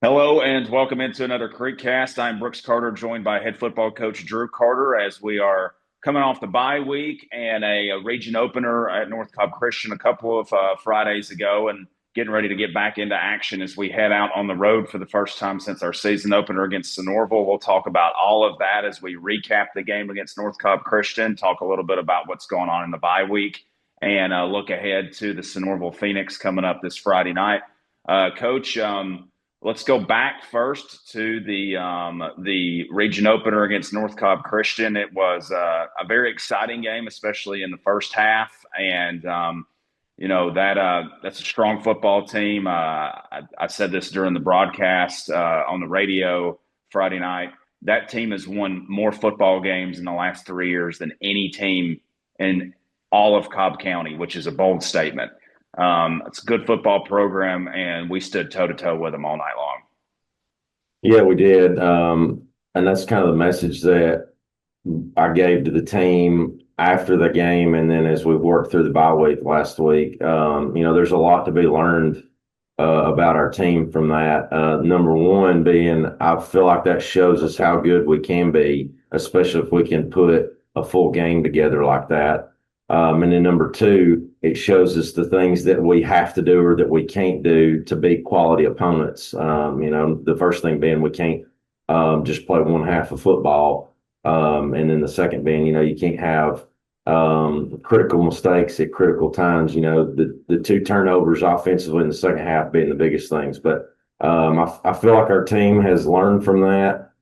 Hello and welcome into another CreekCast. I'm Brooks Carter, joined by head football coach Drew Carter, as we are coming off the bye week and a region opener at North Cobb Christian a couple of Fridays ago, and getting ready to get back into action as we head out on the road for the first time since our season opener against Sonoraville. We'll talk about all of that as we recap the game against North Cobb Christian, talk a little bit about what's going on in the bye week, and look ahead to the Sonoraville Phoenix coming up this Friday night. Coach, let's go back first to the region opener against North Cobb Christian. It was a very exciting game, especially in the first half, and that's a strong football team. I said this during the broadcast on the radio Friday night. That team has won more football games in the last 3 years than any team in all of Cobb County, which is a bold statement. It's a good football program, and we stood toe to toe with them all night long. Yeah, we did. And that's kind of the message that I gave to the team after the game. And then as we worked through the bye week last week, there's a lot to be learned about our team from that. Number one being, I feel like that shows us how good we can be, especially if we can put a full game together like that. And then number two, it shows us the things that we have to do or that we can't do to beat quality opponents. The first thing being we can't just play one half of football. And then the second being, you can't have critical mistakes at critical times. The two turnovers offensively in the second half being the biggest things. But I feel like our team has learned from that.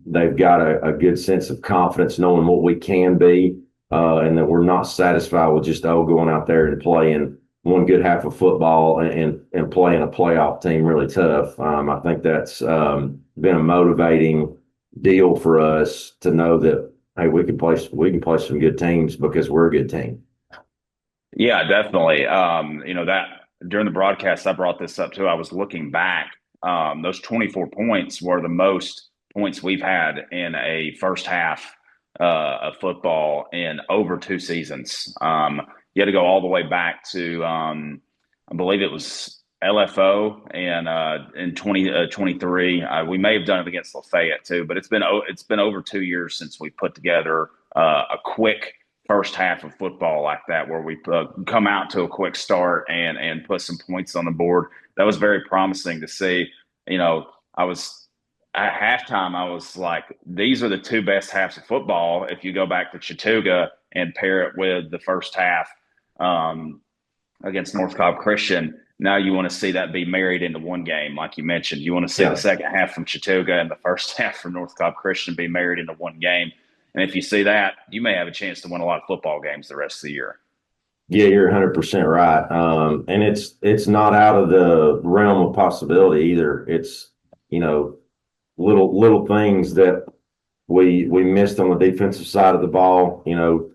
They've got a good sense of confidence knowing what we can be. And that we're not satisfied with just going out there and playing one good half of football and playing a playoff team really tough. I think that's been a motivating deal for us to know that hey, we can play some good teams because we're a good team. Yeah, definitely. That during the broadcast, I brought this up too. I was looking back. Those 24 points were the most points we've had in a first half of football in over 2 seasons. You had to go all the way back to, I believe it was LFO and in 2023. We may have done it against Lafayette too, but it's been over 2 years since we put together a quick first half of football like that, where we come out to a quick start and put some points on the board. That was very promising to see. I was at halftime, I was like, these are the two best halves of football. If you go back to Chattooga and pair it with the first half um, against North Cobb Christian, now you want to see that be married into one game, like you mentioned. You want to see the Yeah. second half from Chattooga and the first half from North Cobb Christian be married into one game. And if you see that, you may have a chance to win a lot of football games the rest of the year. Yeah, you're 100% right. And it's not out of the realm of possibility either. It's, you know, little things that we missed on the defensive side of the ball,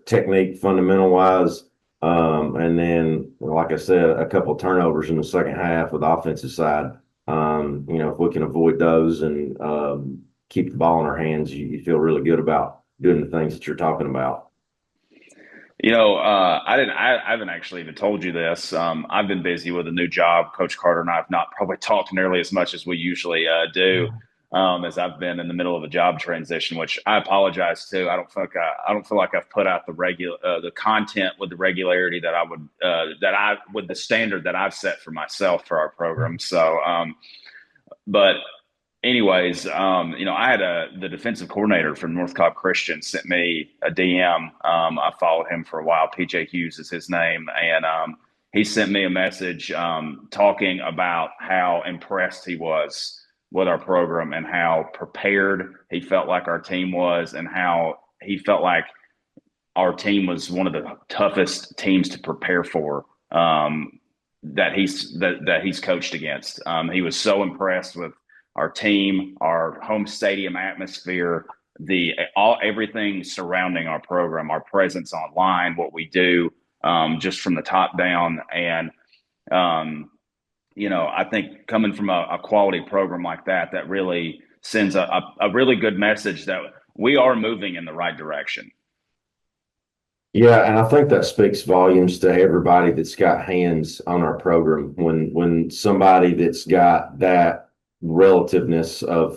technique, fundamental wise. And then, like I said, a couple of turnovers in the second half with the offensive side. If we can avoid those and keep the ball in our hands, you feel really good about doing the things that you're talking about. I haven't actually even told you this. I've been busy with a new job. Coach Carter and I have not probably talked nearly as much as we usually do, as I've been in the middle of a job transition, which I apologize to. I don't feel like I've put out the content with the regularity that I would with the standard that I've set for myself for our program. So, but anyways, I had the defensive coordinator from North Cobb Christian sent me a DM. I followed him for a while. PJ Hughes is his name, and he sent me a message talking about how impressed he was with our program and how prepared he felt like our team was, and how he felt like our team was one of the toughest teams to prepare for. That he's coached against. He was so impressed with our team, our home stadium atmosphere, the all everything surrounding our program, our presence online, what we do, just from the top down. And I think coming from a quality program like that, that really sends a really good message that we are moving in the right direction. Yeah, and I think that speaks volumes to everybody that's got hands on our program. When somebody that's got that relativeness of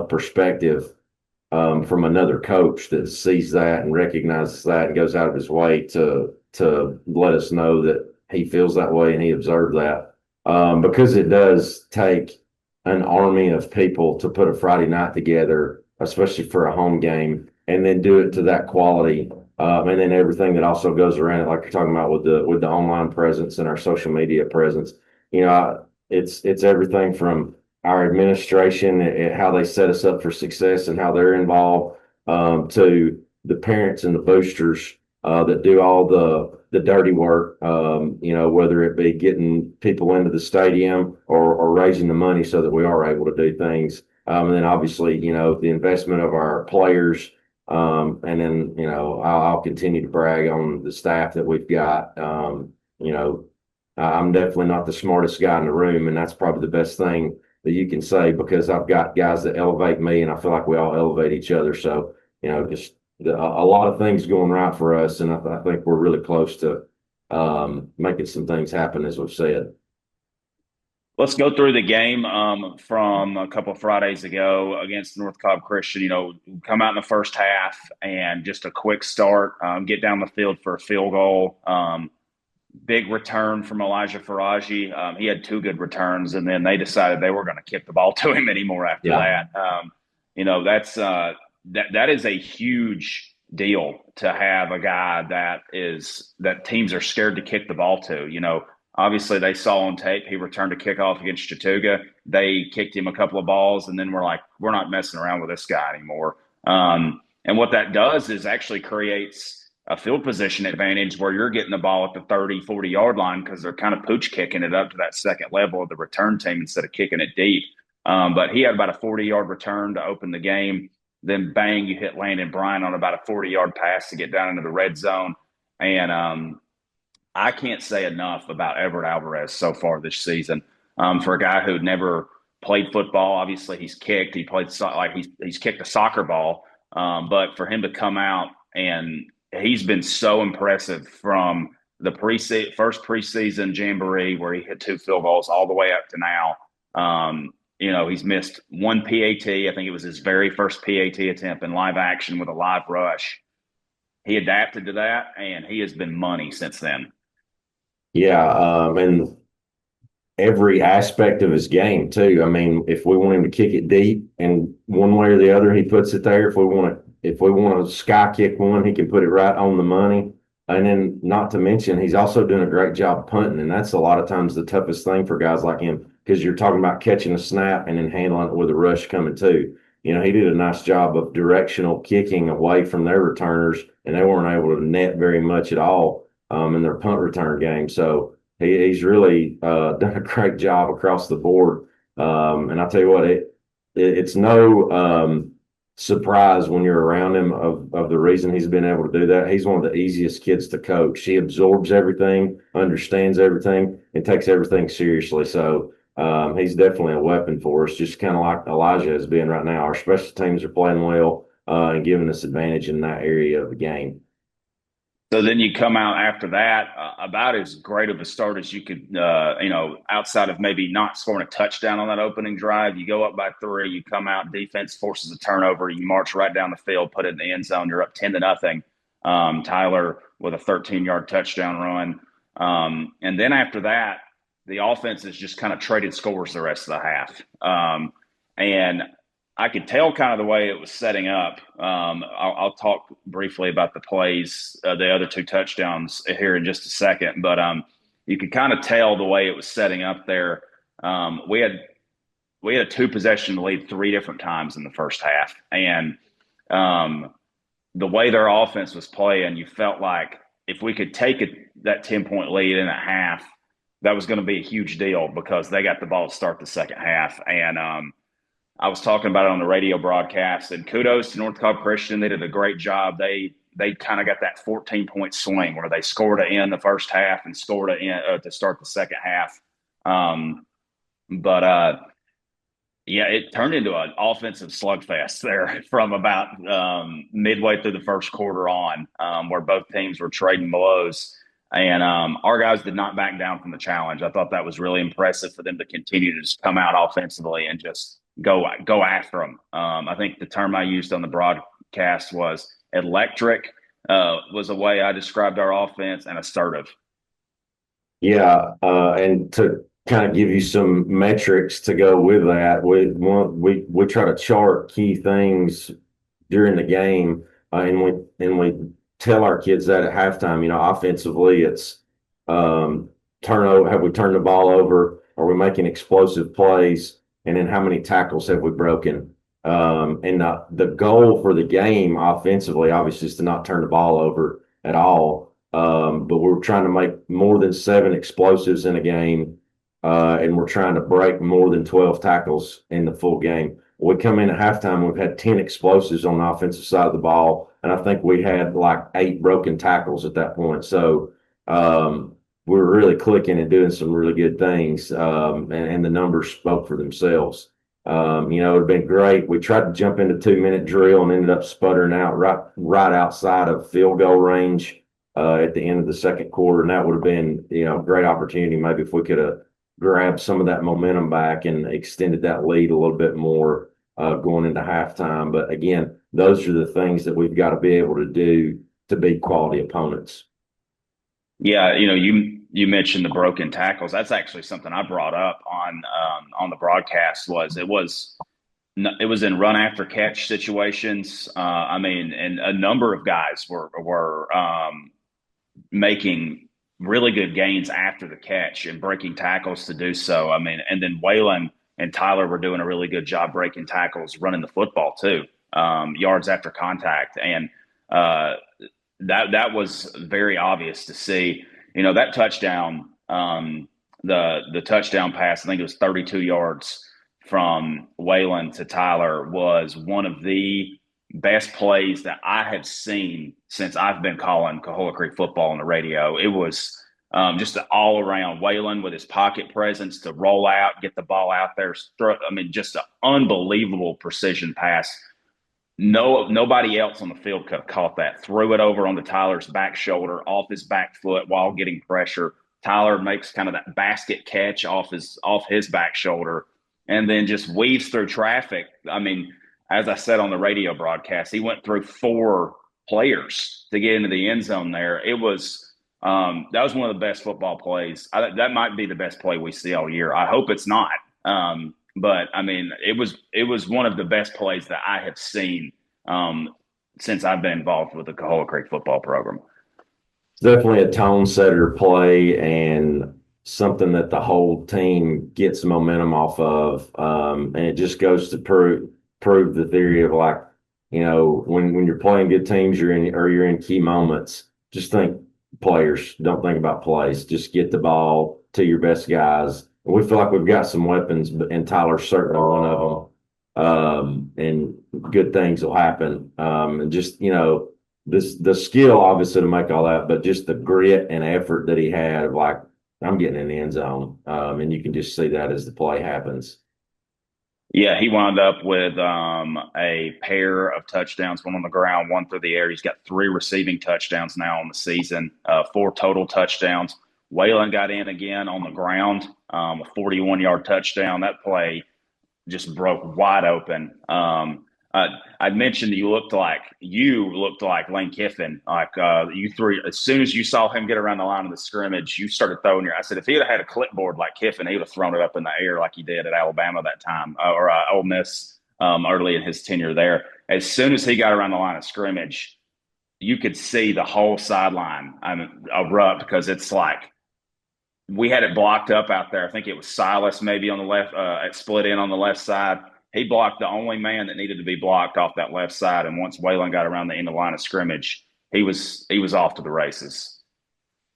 perspective from another coach that sees that and recognizes that and goes out of his way to let us know that he feels that way and he observed that. Because it does take an army of people to put a Friday night together, especially for a home game, and then do it to that quality. And then everything that also goes around it, like you're talking about with the online presence and our social media presence. It's everything from our administration, how they set us up for success and how they're involved, to the parents and the boosters that do all the dirty work. Whether it be getting people into the stadium or raising the money so that we are able to do things. And then obviously, the investment of our players. And then, I'll continue to brag on the staff that we've got. I'm definitely not the smartest guy in the room, and that's probably the best thing that you can say because I've got guys that elevate me, and I feel like we all elevate each other. So, just a lot of things going right for us, and I think we're really close to making some things happen, as we've said. Let's go through the game from a couple of Fridays ago against North Cobb Christian. Come out in the first half and just a quick start, get down the field for a field goal. Big return from Elijah Faraji. He had two good returns, and then they decided they were going to kick the ball to him anymore after Yeah. that. That is a huge deal to have a guy that teams are scared to kick the ball to. Obviously they saw on tape he returned a kickoff against Chattooga. They kicked him a couple of balls, and then we're like, we're not messing around with this guy anymore. And what that does is actually creates a field position advantage where you're getting the ball at the 30, 40-yard line because they're kind of pooch kicking it up to that second level of the return team instead of kicking it deep. But he had about a 40-yard return to open the game. Then bang, you hit Landon Bryant on about a 40-yard pass to get down into the red zone. And I can't say enough about Everett Alvarez so far this season. For a guy who'd never played football, obviously he's kicked. He played he's kicked a soccer ball, but for him to come out and he's been so impressive from the first preseason jamboree where he hit two field goals all the way up to now. He's missed one PAT. I think it was his very first PAT attempt in live action with a live rush. He adapted to that, and he has been money since then. Yeah. And every aspect of his game too. I mean, if we want him to kick it deep and one way or the other, he puts it there. If we want to sky kick one, he can put it right on the money. And then not to mention, he's also doing a great job punting. And that's a lot of times the toughest thing for guys like him, because you're talking about catching a snap and then handling it with a rush coming too. He did a nice job of directional kicking away from their returners, and they weren't able to net very much at all in their punt return game. So he's really done a great job across the board. And I'll tell you what, it's no surprise when you're around him of the reason he's been able to do that. He's one of the easiest kids to coach. He absorbs everything, understands everything, and takes everything seriously. So he's definitely a weapon for us, just kind of like Elijah has been right now. Our special teams are playing well and giving us advantage in that area of the game. So then you come out after that, about as great of a start as you could, outside of maybe not scoring a touchdown on that opening drive. You go up by 3, you come out, defense forces a turnover, you march right down the field, put it in the end zone, you're up 10-0. Tyler with a 13-yard touchdown run. And then after that, the offense has just kind of traded scores the rest of the half. And I could tell kind of the way it was setting up. I'll talk briefly about the plays, the other two touchdowns here in just a second, but you could kind of tell the way it was setting up there. We had a 2-possession lead 3 different times in the first half, and the way their offense was playing, you felt like if we could take that 10-point lead in a half, that was going to be a huge deal because they got the ball to start the second half. And I was talking about it on the radio broadcast, and kudos to North Cobb Christian. They did a great job. They kind of got that 14-point swing where they scored to end the first half and scored to start the second half. But Yeah, it turned into an offensive slugfest there from about midway through the first quarter on, where both teams were trading blows. And our guys did not back down from the challenge. I thought that was really impressive for them to continue to just come out offensively and just go after them. I think the term I used on the broadcast was electric, was a way I described our offense, and assertive. Yeah, and to kind of give you some metrics to go with that, we try to chart key things during the game, and we tell our kids that at halftime. Offensively, it's turnover. Have we turned the ball over? Are we making explosive plays? And then how many tackles have we broken? And the goal for the game offensively, obviously, is to not turn the ball over at all. But we're trying to make more than 7 explosives in a game, and we're trying to break more than 12 tackles in the full game. We come in at halftime, we've had 10 explosives on the offensive side of the ball, and I think we had like 8 broken tackles at that point. So we were really clicking and doing some really good things, and the numbers spoke for themselves. It would have been great. We tried to jump into 2-minute drill and ended up sputtering out right outside of field goal range at the end of the second quarter, and that would have been a great opportunity. Maybe if we could have grabbed some of that momentum back and extended that lead a little bit more going into halftime. But again, those are the things that we've got to be able to do to beat quality opponents. Yeah, you mentioned the broken tackles. That's actually something I brought up on the broadcast. It was in run after catch situations. And a number of guys were making really good gains after the catch and breaking tackles to do so. And then Waylon and Tyler were doing a really good job breaking tackles, running the football too, yards after contact. And that was very obvious to see. That touchdown, the touchdown pass, I think it was 32 yards from Waylon to Tyler, was one of the best plays that I have seen since I've been calling Coahulla Creek football on the radio. It was just an all around Waylon with his pocket presence to roll out, get the ball out there. Just an unbelievable precision pass. Nobody else on the field could have caught that. Threw it over onto Tyler's back shoulder, off his back foot while getting pressure. Tyler makes kind of that basket catch off his back shoulder, and then just weaves through traffic. As I said on the radio broadcast, he went through 4 players to get into the end zone there. It was that was one of the best football plays. That might be the best play we see all year. I hope it's not. But it was one of the best plays that I have seen since I've been involved with the Coahulla Creek football program. Definitely a tone setter play and something that the whole team gets momentum off of. And it just goes to prove the theory of when you're playing good teams, you're in key moments. Just think players. Don't think about plays. Just get the ball to your best guys. We feel like we've got some weapons, and Tyler's certainly one of them. And good things will happen. And just the skill obviously to make all that, but just the grit and effort that he had of I'm getting in the end zone. And you can just see that as the play happens. Yeah, he wound up with a pair of touchdowns, one on the ground, one through the air. He's got 3 receiving touchdowns now on the season, 4 total touchdowns. Waylon got in again on the ground, a 41-yard touchdown. That play just broke wide open. I mentioned you looked like Lane Kiffin. You threw as soon as you saw him get around the line of the scrimmage, you started throwing I said if he had had a clipboard like Kiffin, he would have thrown it up in the air like he did at Alabama that time, or Ole Miss early in his tenure there. As soon as he got around the line of scrimmage, you could see the whole sideline erupt, because it's like we had it blocked up out there. I think it was Silas maybe on the left, at split in on the left side. He blocked the only man that needed to be blocked off that left side. And once Waylon got around the end of the line of scrimmage, he was off to the races.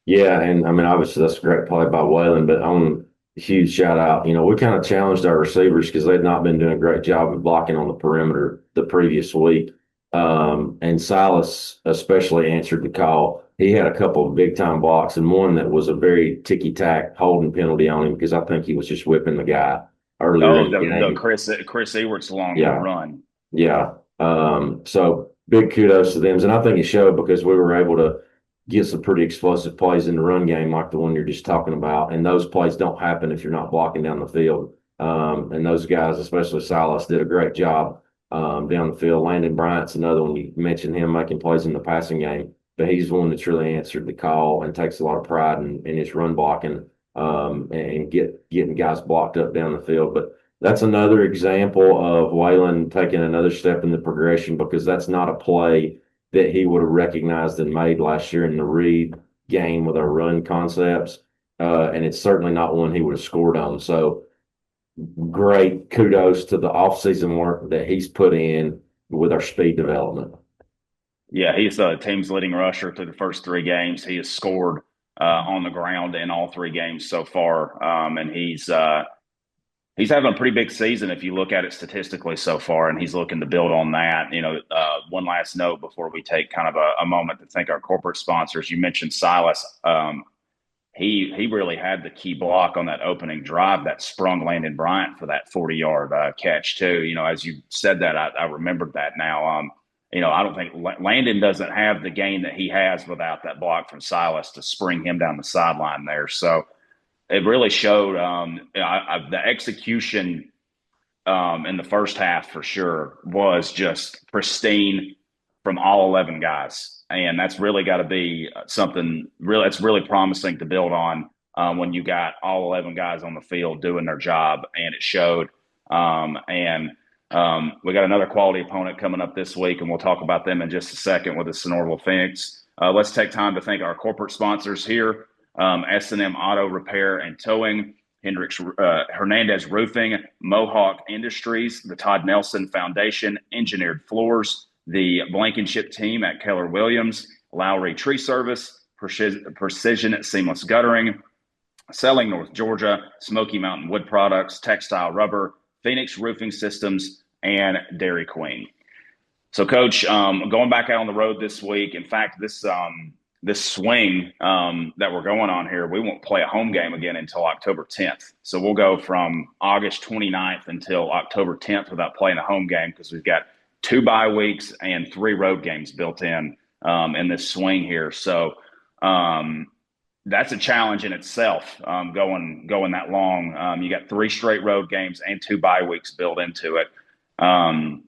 Yeah, and obviously that's a great play by Waylon, but on a huge shout out. We kind of challenged our receivers because they'd not been doing a great job of blocking on the perimeter the previous week. And Silas especially answered the call. He had a couple of big time blocks, and one that was a very ticky tack holding penalty on him, because I think he was just whipping the guy. earlier Oh, in the the game. Chris Ewart's long Yeah, run. yeah. So big kudos to them. And I think it showed because we were able to get some pretty explosive plays in the run game, like the one you're just talking about. And those plays don't happen if you're not blocking down the field. And those guys, especially Silas, did a great job down the field. Landon Bryant's another one. You mentioned him making plays in the passing game, but he's one that's really answered the call and takes a lot of pride in his run blocking and getting guys blocked up down the field. But that's another example of Waylon taking another step in the progression because that's not a play that he would have recognized and made last year in the read game with our run concepts. And it's certainly not one he would have scored on. So great kudos to the offseason work that he's put in with our speed development. Yeah, he's the team's leading rusher through the first 3 games. He has scored on the ground in all 3 games so far, and he's having a pretty big season if you look at it statistically so far, and he's looking to build on that. One last note before we take kind of a moment to thank our corporate sponsors. You mentioned Silas. He really had the key block on that opening drive that sprung Landon Bryant for that 40-yard catch too. As you said that, I remembered that now. I don't think Landon doesn't have the gain that he has without that block from Silas to spring him down the sideline there. So it really showed the execution in the first half for sure was just pristine from all 11 guys. And that's really got to be something really, it's really promising to build on when you got all 11 guys on the field doing their job. And it showed. We got another quality opponent coming up this week, and we'll talk about them in just a second with the Sonoraville Phoenix. Let's take time to thank our corporate sponsors here. S&M Auto Repair and Towing, Hendricks Hernandez Roofing, Mohawk Industries, the Todd Nelson Foundation, Engineered Floors, the Blankenship team at Keller Williams, Lowry Tree Service, Precision Seamless Guttering, Selling North Georgia, Smoky Mountain Wood Products, Textile Rubber, Phoenix Roofing Systems, and Dairy Queen. So, Coach, going back out on the road this week, in fact, this swing that we're going on here, we won't play a home game again until October 10th. So we'll go from August 29th until October 10th without playing a home game because we've got 2 bye weeks and 3 road games built in this swing here. So that's a challenge in itself, going that long. You got 3 straight road games and 2 bye weeks built into it. On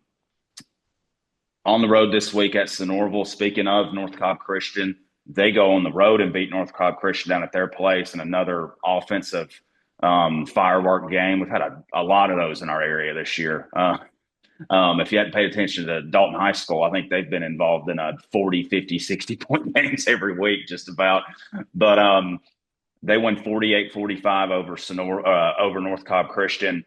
the road this week at Sonoraville, speaking of North Cobb Christian, they go on the road and beat North Cobb Christian down at their place in another offensive firework game. We've had a lot of those in our area this year. If you hadn't paid attention to Dalton High School, I think they've been involved in 40, 50, 60-point games every week just about. But they won 48-45 over North Cobb Christian.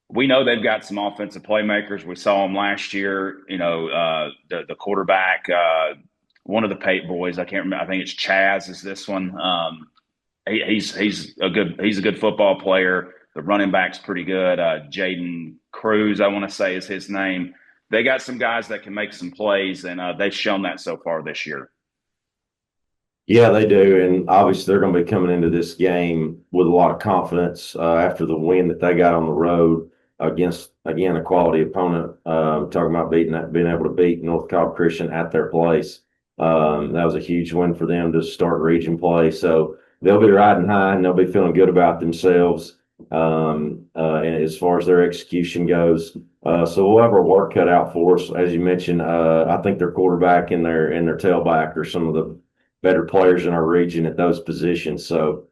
We know they've got some offensive playmakers. We saw them last year. The quarterback, one of the Pate boys, I can't remember. I think it's Chaz is this one. He's a good football player. The running back's pretty good. Jaden Cruz, I want to say, is his name. They got some guys that can make some plays, and they've shown that so far this year. Yeah, they do. And obviously, they're going to be coming into this game with a lot of confidence after the win that they got on the road against, again, a quality opponent. Talking about being able to beat North Cobb Christian at their place. That was a huge win for them to start region play. So they'll be riding high and they'll be feeling good about themselves as far as their execution goes. So we'll have our work cut out for us. As you mentioned, I think their quarterback and their tailback are some of the better players in our region at those positions. So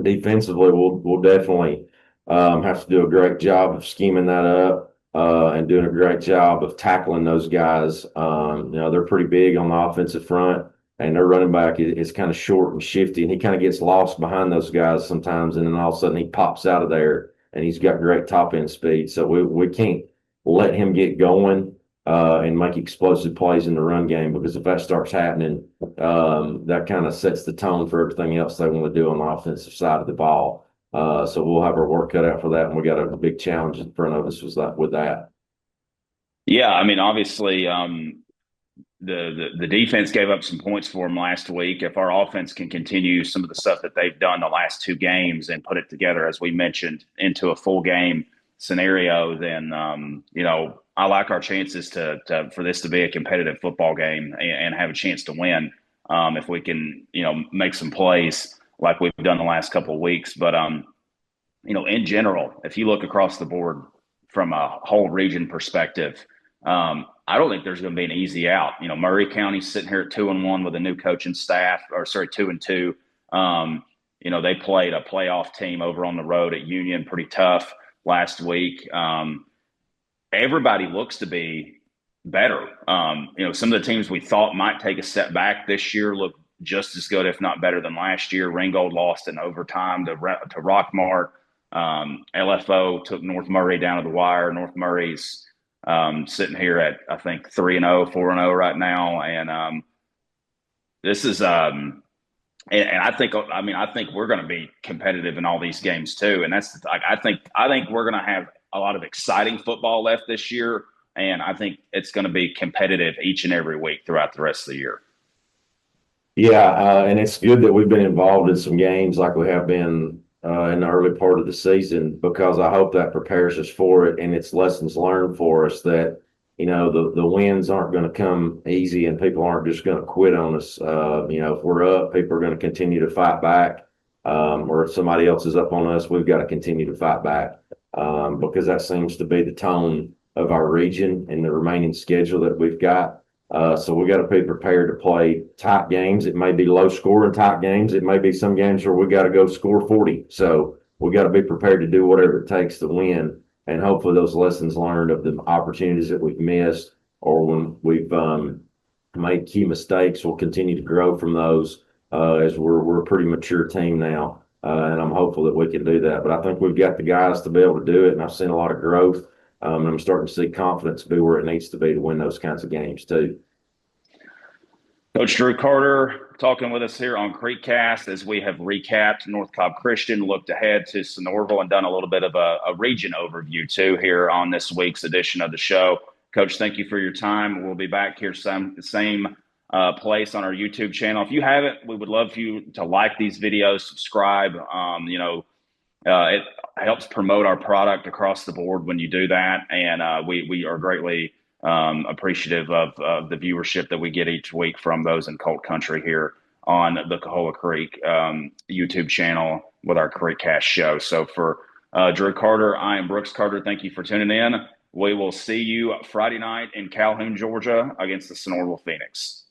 defensively, we'll definitely have to do a great job of scheming that up and doing a great job of tackling those guys. They're pretty big on the offensive front, and their running back is kind of short and shifty, and he kind of gets lost behind those guys sometimes, and then all of a sudden he pops out of there, and he's got great top end speed. So we can't let him get going and make explosive plays in the run game, because if that starts happening, that kind of sets the tone for everything else they want to do on the offensive side of the ball. So we'll have our work cut out for that, and we got a big challenge in front of us with that. Yeah, I mean, obviously, the defense gave up some points for them last week. If our offense can continue some of the stuff that they've done the last 2 games and put it together, as we mentioned, into a full game scenario, then I like our chances to for this to be a competitive football game and have a chance to win if we can make some plays like we've done the last couple of weeks. But in general, if you look across the board from a whole region perspective, I don't think there's going to be an easy out. Murray County's sitting here at 2-1 with a new coaching staff, or sorry, 2-2. They played a playoff team over on the road at Union, pretty tough last week. Everybody looks to be better. Some of the teams we thought might take a step back this year look just as good, if not better, than last year. Ringgold lost in overtime to Rockmart. LFO took North Murray down to the wire. North Murray's sitting here at, I think, 3-0, 4-0 right now. And this is and I think we're going to be competitive in all these games too. And that's like I think we're going to have a lot of exciting football left this year, and I think it's going to be competitive each and every week throughout the rest of the year. Yeah, and it's good that we've been involved in some games like we have been in the early part of the season, because I hope that prepares us for it, and it's lessons learned for us that the wins aren't going to come easy, and people aren't just going to quit on us. If we're up, people are going to continue to fight back, or if somebody else is up on us, we've got to continue to fight back, because that seems to be the tone of our region and the remaining schedule that we've got. So we got to be prepared to play tight games. It may be low scoring tight games. It may be some games where we got to go score 40. So we got to be prepared to do whatever it takes to win. And hopefully those lessons learned of the opportunities that we've missed, or when we've made key mistakes, will continue to grow from those as we're a pretty mature team now. And I'm hopeful that we can do that. But I think we've got the guys to be able to do it. And I've seen a lot of growth. And I'm starting to see confidence be where it needs to be to win those kinds of games too. Coach Drew Carter talking with us here on CreekCast as we have recapped North Cobb Christian, looked ahead to Sonoraville, and done a little bit of a region overview too here on this week's edition of the show. Coach, thank you for your time. We'll be back here same place on our YouTube channel. If you haven't, we would love for you to like these videos, subscribe. It helps promote our product across the board when you do that, and we are greatly appreciative of the viewership that we get each week from those in Colt Country here on the Coahulla Creek YouTube channel with our CreekCast show. So for Drew Carter, I am Brooks Carter. Thank you for tuning in. We will see you Friday night in Calhoun, Georgia against the Sonoraville Phoenix.